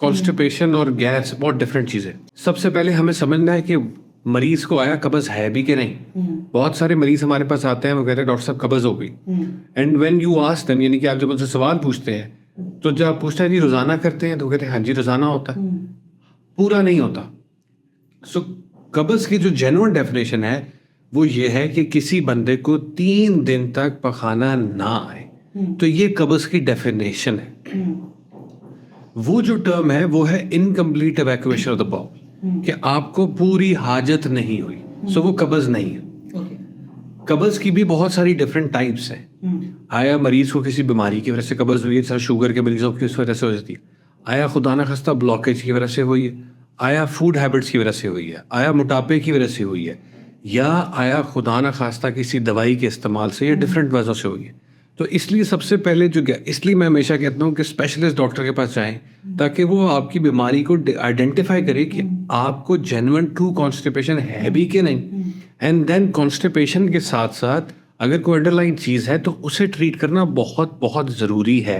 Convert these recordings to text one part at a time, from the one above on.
Constipation اور gas بہت different چیزیں. سب سے پہلے ہمیں سمجھنا ہے کہ مریض کو آیا قبض ہے بھی کہ نہیں. بہت سارے مریض ہمارے پاس آتے ہیں وہ کہتے ہیں ڈاکٹر صاحب قبض ہو گئی. And when you ask them, یعنی کہ آپ جب ان سے سوال پوچھتے ہیں تو جب آپ پوچھتے ہیں جی روزانہ کرتے ہیں تو کہتے ہیں ہاں جی روزانہ ہوتا ہے. پورا نہیں ہوتا. سو قبض کی جو جینوئن ڈیفینیشن ہے وہ یہ ہے کہ کسی بندے کو 3 دن تک پخانہ نہ آئے تو یہ قبض کی ڈیفینیشن ہے. وہ جو ٹرم ہے وہ ہے incomplete evacuation of the bowel, کہ آپ کو پوری حاجت نہیں ہوئی، سو وہ قبض نہیں ہے. قبض کی بھی بہت ساری ڈفرینٹ ٹائپس ہیں. آیا مریض کو کسی بیماری کی وجہ سے قبض ہوئی ہے، جیسے شوگر کے مریضوں کی اس وجہ سے ہو جاتی ہے. آیا خدا نہ خواستہ بلاکیج کی وجہ سے ہوئی ہے، آیا فوڈ ہیبٹس کی وجہ سے ہوئی ہے، آیا موٹاپے کی وجہ سے ہوئی ہے، یا آیا خدا نہ خواستہ کسی دوائی کے استعمال سے یا ڈفرینٹ وجہ سے ہوئی ہے. تو اس لیے سب سے پہلے اس لیے میں ہمیشہ کہتا ہوں کہ اسپیشلسٹ ڈاکٹر کے پاس جائیں تاکہ وہ آپ کی بیماری کو آئیڈینٹیفائی کرے کہ آپ کو جینوئن ٹرو کانسٹیپیشن ہے بھی کہ نہیں. اینڈ دین کانسٹیپیشن کے ساتھ ساتھ اگر کوئی انڈر لائن چیز ہے تو اسے ٹریٹ کرنا بہت بہت ضروری ہے.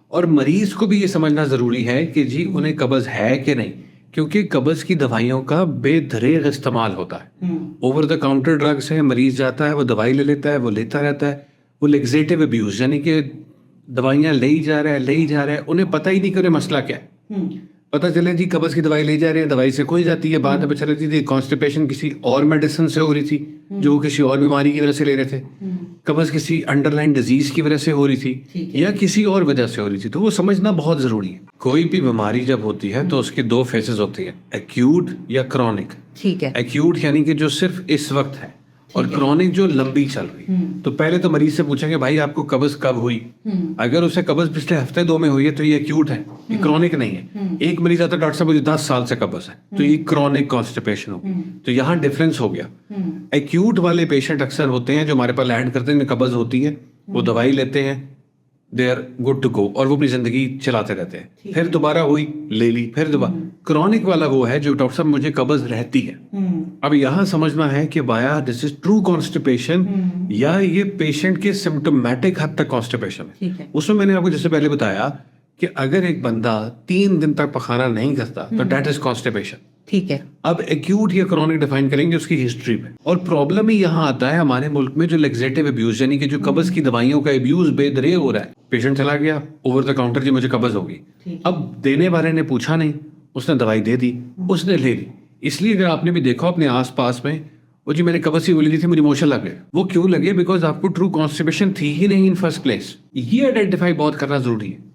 اور مریض کو بھی یہ سمجھنا ضروری ہے کہ جی انہیں قبض ہے کہ نہیں، کیونکہ قبض کی دوائیوں کا بے دریغ استعمال ہوتا ہے. اوور دا کاؤنٹر ڈرگس ہے، مریض جاتا ہے وہ دوائی لے لیتا ہے، وہ لیتا رہتا ہے. وہ لیگزیٹو ابیوز، یعنی کہ دوائیاں لے ہی جا رہا ہے، انہیں پتہ ہی نہیں کہ انہیں مسئلہ کیا ہے. پتہ چلے جی قبض کی دوائی لے جا رہے ہیں، دوائی سے کھل جاتی ہے، بعد میں پتہ چلتی تھی کانسٹیپیشن کسی اور میڈیسن سے ہو رہی تھی جو وہ کسی اور بیماری کی وجہ سے لے رہے تھے، قبض کسی انڈر لائن ڈیزیز کی وجہ سے ہو رہی تھی یا کسی اور وجہ سے ہو رہی تھی. تو وہ سمجھنا بہت ضروری ہے. کوئی بھی بیماری جب ہوتی ہے تو اس کی 2 فیزز ہوتی ہیں، ایکیوٹ یا کرونک. ٹھیک ہے. ایکیوٹ یعنی کہ جو صرف اس وقت ہے، اور کرونک جو لمبی چل رہی. تو پہلے تو مریض سے پوچھیں گے بھائی آپ کو قبض کب ہوئی. اگر اسے قبض پچھلے ہفتے 2 میں ہوئی ہے تو یہ ایکیوٹ ہے، یہ کرونک نہیں ہے. ایک مریض آتا ہے ڈاکٹر صاحب مجھے 10 سال سے قبض ہے، تو یہ کرونک کانسٹیپیشن ہوگی. تو یہاں ڈفرینس ہو گیا. ایکیوٹ والے پیشنٹ اکثر ہوتے ہیں جو ہمارے پاس لینڈ کرتے ہیں، قبض ہوتی ہے، وہ دوائی لیتے ہیں، they are good to go, اور وہ اپنی زندگی چلاتے رہتے ہیں. پھر دوبارہ ہوئی لے لی، پھر دوبارہ. کرونک والا وہ ہے جو ڈاکٹر صاحب مجھے قبض رہتی ہے. اب یہاں سمجھنا ہے کہ بایا دس از ٹرو کانسٹیپیشن یا یہ پیشنٹ کے سمپٹومیٹک حد تک کانسٹیپیشن ہے. اس میں میں نے آپ کو جیسے پہلے بتایا کہ اگر ایک بندہ 3 دن تک پخانہ نہیں کرتا تو دیٹ از کانسٹیپیشن. ٹھیک ہے. اب ایکیوٹ یا کرونک ڈیفائن کریں گے اس کی ہسٹری میں. اور پرابلم ہی یہاں آتا ہے ہمارے ملک میں جو لیگزیٹو ابیوز، یعنی کہ جو قبض کی دوائیوں کا ابیوز بے دریغ ہو رہا ہے. پیشنٹ چلا گیا اوور دا کاؤنٹر جی مجھے قبض ہوگی، اب دینے والے نے پوچھا نہیں، اس نے دوائی دے دی، اس نے لے لی. اس لیے اگر آپ نے بھی دیکھا اپنے آس پاس میں، وہ جی میں نے قبض ہی گولی دی تھی مجھے موشن لگ گئے. وہ کیوں لگے؟ بیکاز آپ کو ٹرو کانسٹیپیشن تھی ہی نہیں ان فرسٹ پلیس. یہ آئیڈینٹیفائی بہت کرنا ضروری ہے.